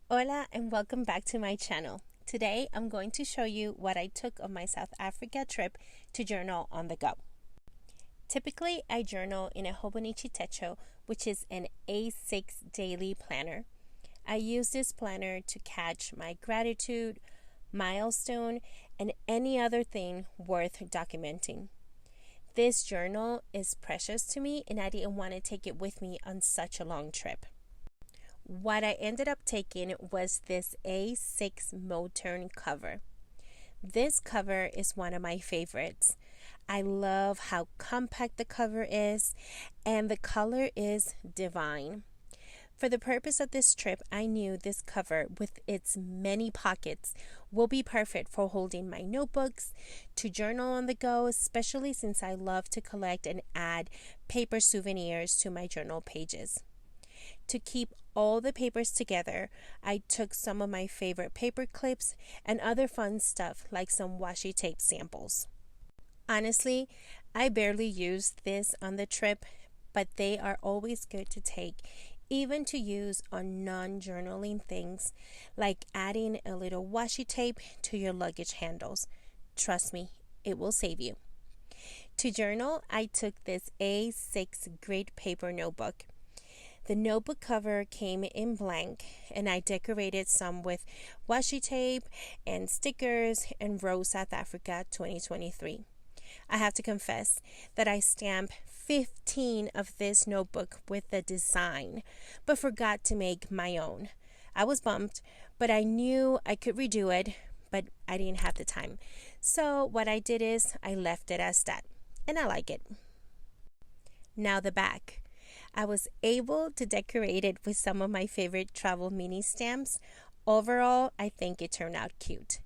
Hola and welcome back to my channel. Today I'm going to show you what I took on my South Africa trip to journal on the go. Typically I journal in a Hobonichi Techo, which is an A6 daily planner. I use this planner to catch my gratitude, milestone, and any other thing worth documenting. This journal is precious to me and I didn't want to take it with me on such a long trip. What I ended up taking was this A6 Moturn cover. This cover is one of my favorites. I love how compact the cover is, and the color is divine. For the purpose of this trip, I knew this cover with its many pockets will be perfect for holding my notebooks, to journal on the go, especially since I love to collect and add paper souvenirs to my journal pages. To keep all the papers together, I took some of my favorite paper clips and other fun stuff like some washi tape samples. Honestly, I barely used this on the trip, but they are always good to take, even to use on non-journaling things like adding a little washi tape to your luggage handles. Trust me, it will save you. To journal, I took this A6 grid paper notebook. The notebook cover came in blank, and I decorated some with washi tape and stickers and wrote South Africa 2023. I have to confess that I stamped 15 of this notebook with the design, but forgot to make my own. I was bummed, but I knew I could redo it, but I didn't have the time. So what I did is I left it as that, and I like it. Now the back. I was able to decorate it with some of my favorite travel mini stamps. Overall, I think it turned out cute.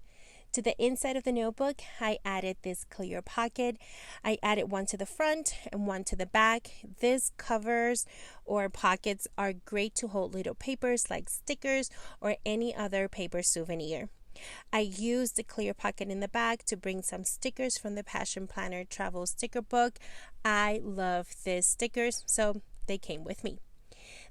To the inside of the notebook, I added this clear pocket. I added one to the front and one to the back. These covers or pockets are great to hold little papers like stickers or any other paper souvenir. I used the clear pocket in the back to bring some stickers from the Passion Planner travel sticker book. I love these stickers, so they came with me.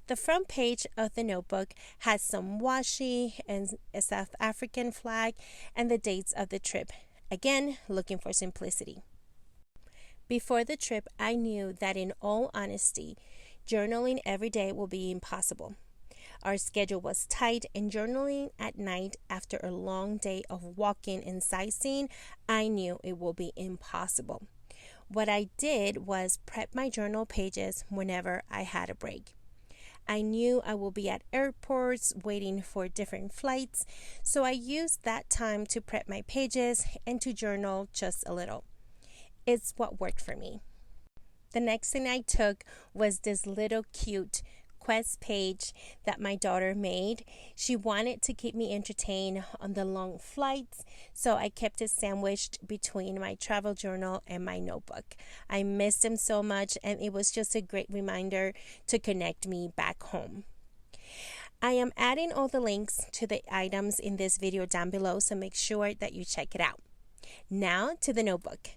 The front page of the notebook has some washi and a South African flag and the dates of the trip. Again, looking for simplicity. Before the trip, I knew that in all honesty, journaling every day will be impossible. Our schedule was tight, and journaling at night after a long day of walking and sightseeing, I knew it will be impossible. What I did was prep my journal pages whenever I had a break. I knew I will be at airports waiting for different flights, so I used that time to prep my pages and to journal just a little. It's what worked for me. The next thing I took was this little cute quest page that my daughter made. She wanted to keep me entertained on the long flights, so I kept it sandwiched between my travel journal and my notebook. I missed them so much, and it was just a great reminder to connect me back home. I am adding all the links to the items in this video down below, so make sure that you check it out. Now to the notebook.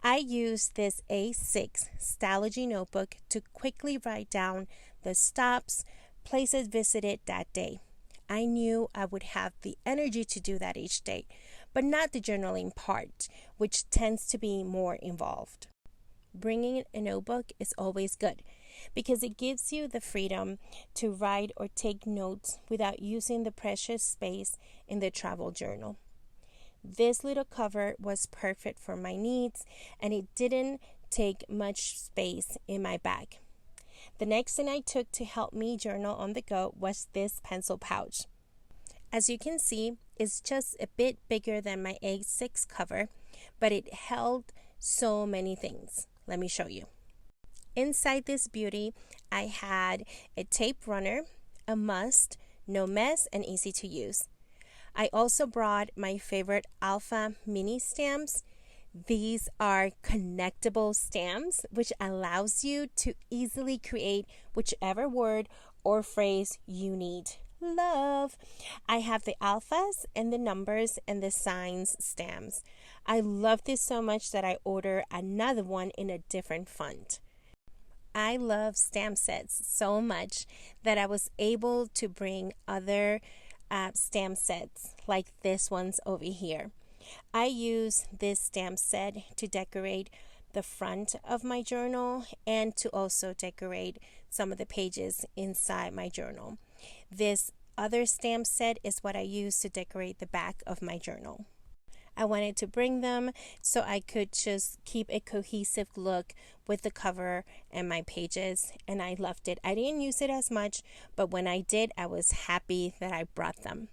I used this A6 Stylogy notebook to quickly write down the stops, places visited that day. I knew I would have the energy to do that each day, but not the journaling part, which tends to be more involved. Bringing a notebook is always good because it gives you the freedom to write or take notes without using the precious space in the travel journal. This little cover was perfect for my needs, and it didn't take much space in my bag. The next thing I took to help me journal on the go was this pencil pouch. As you can see, it's just a bit bigger than my A6 cover, but it held so many things. Let me show you. Inside this beauty, I had a tape runner, a must, no mess, and easy to use. I also brought my favorite Alpha mini stamps. These are connectable stamps, which allows you to easily create whichever word or phrase you need. Love! I have the alphas and the numbers and the signs stamps. I love this so much that I ordered another one in a different font. I love stamp sets so much that I was able to bring other stamp sets like this one's over here. I use this stamp set to decorate the front of my journal and to also decorate some of the pages inside my journal. This other stamp set is what I use to decorate the back of my journal. I wanted to bring them so I could just keep a cohesive look with the cover and my pages, and I loved it. I didn't use it as much, but when I did, I was happy that I brought them.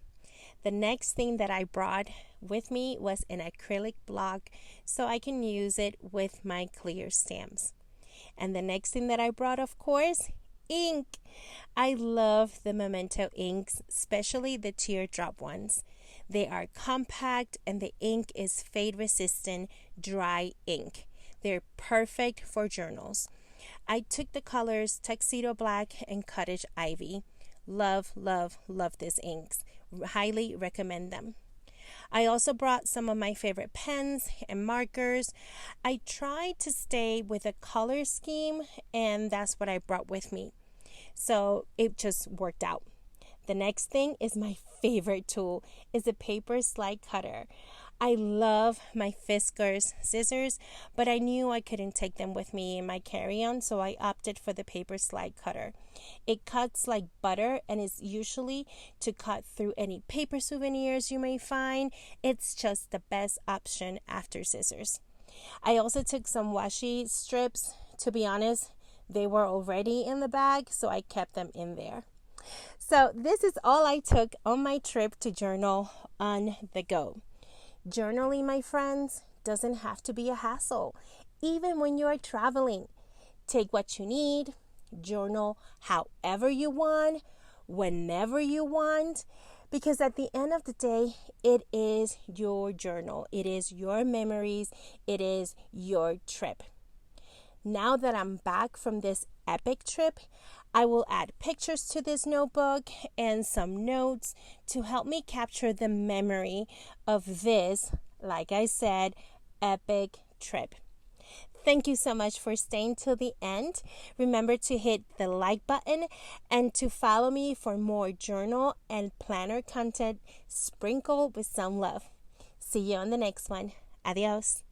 The next thing that I brought with me was an acrylic block so I can use it with my clear stamps. And the next thing that I brought, of course, ink. I love the Memento inks, especially the teardrop ones. They are compact and the ink is fade resistant dry ink. They're perfect for journals. I took the colors Tuxedo Black and Cottage Ivy. Love, love, love these inks. Highly recommend them. I also brought some of my favorite pens and markers. I tried to stay with a color scheme, and that's what I brought with me. So it just worked out. The next thing is my favorite tool is a paper slide cutter. I love my Fiskars scissors, but I knew I couldn't take them with me in my carry-on, so I opted for the paper slide cutter. It cuts like butter and is usually to cut through any paper souvenirs you may find. It's just the best option after scissors. I also took some washi strips. To be honest, they were already in the bag, so I kept them in there. So this is all I took on my trip to journal on the go. Journaling, my friends, doesn't have to be a hassle, even when you are traveling. Take what you need, journal however you want, whenever you want, because at the end of the day, it is your journal. It is your memories. It is your trip. Now that I'm back from this epic trip, I will add pictures to this notebook and some notes to help me capture the memory of this, like I said, epic trip. Thank you so much for staying till the end. Remember to hit the like button and to follow me for more journal and planner content sprinkled with some love. See you on the next one. Adios.